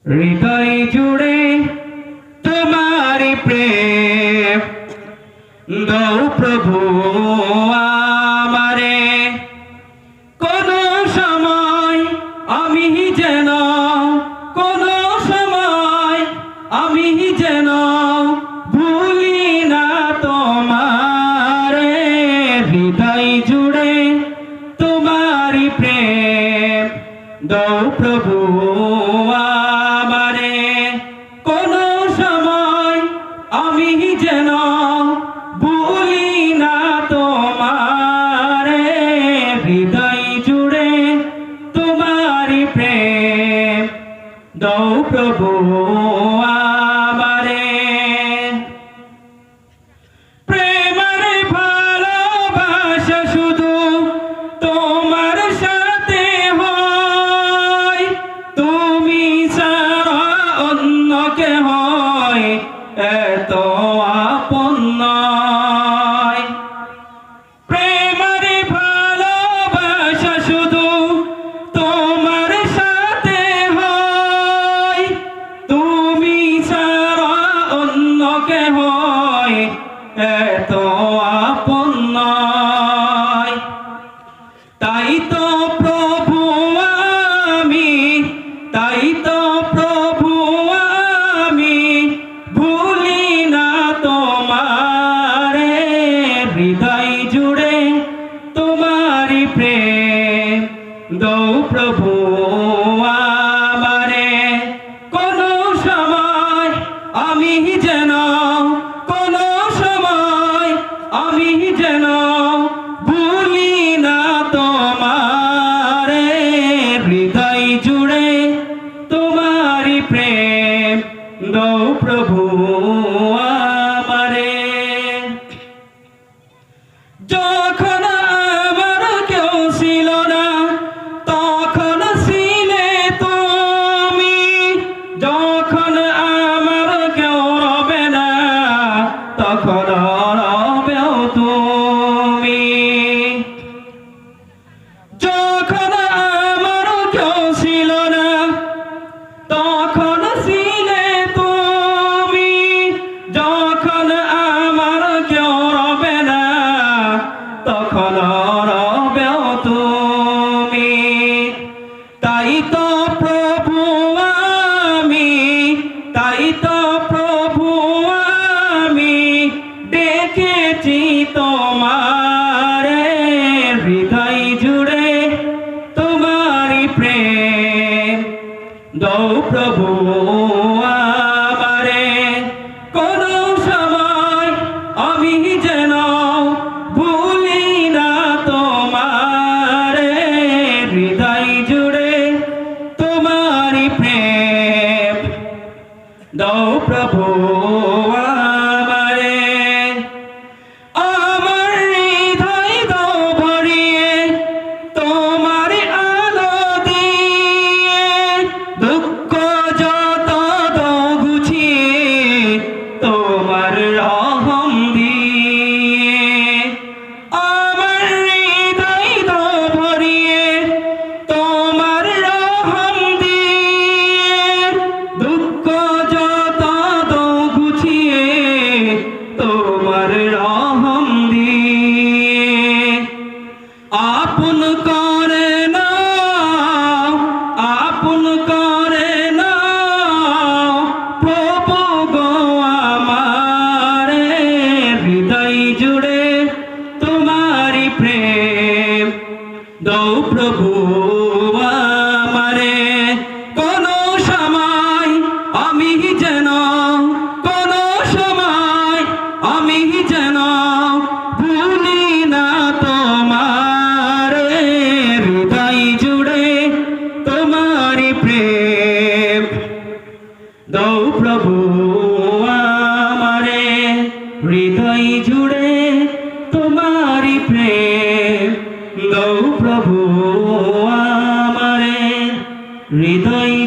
হৃদয় জুড়ে তোমারি প্রেম দাও প্রভু আমারে। কোনো সময় আমি যেন কোনো সময় আমি যেন ভুলি না তোমারে। হৃদয় জুড়ে তোমারি প্রেম দাও প্রভু আমারে। কোনো সময় আমি যেন ভুলি না তোমারে। হৃদয় জুড়ে তোমারি প্রেম দাও প্রভু আমারে। প্রেমের ভালোবাসা শুধু তোমার সাথে হয়, তুমি ছাড়া অন্য কে হয় এত আপন নয়। প্রেমের ভালোবাসা শুধু তোমার সাথে হয়, তুমি ছাড়া অন্য কে হয় এত আপন নয়। তাই তো প্রভু আমি, তাই তো প্রভু আমি ভুলি না তোমারে। হৃদয় জুড়ে তোমারি প্রেম দাও প্রভু আমারে। কোনো সময় আমি যেন কোনো সময় আমি যেন ভুলি না তোমারে। হৃদয় জুড়ে তোমারি প্রেম দাও প্রভু আমারে। যখন আমার কেউ ছিল না তখন ছিলে তুমি, যখন আমার কেউ রবে না তখন রবেও তুমি। যখন আমার কেউ ছিল না তখন ছিলে তুমি, যখন আমার কেউ রবে না তখন রবেও তুমি। তাই তো প্রভু আমি, তাই তো প্রভু আমি ডেকেছি তোমারে। হৃদয় জুড়ে তোমারি প্রেম দাও প্রভু আমারে। কোনো সময় আমি যেন ভুলি না তোমারে। হৃদয় জুড়ে তোমারি প্রেম দাও প্রভু আমারে। আমার হৃদয় দাও ভরিয়ে তোমার আলো দিয়ে, দুঃখ যত দাও গুছিয়ে তোমার রহম দিয়ে। আমার হৃদয় দাও ভরিয়ে তোমার রহম দিয়ে, দুঃখ যত দাও গুছিয়ে তোমার রহম দিয়ে। আপন করে নাও, আপন করে নাও প্রভু গো আমারে। হৃদয় জুড়ে তোমারি প্রেম দাও প্রভু আমারে। কোনো সময় আমি যেন কোনো সময় আমি যেন ভুলি না তোমারে। হৃদয় জুড়ে তোমারি প্রেম দাও প্রভু আমারে। হৃদয় জুড়ে তোমারি প্রেম দাও প্রভু আমারে। হৃদয়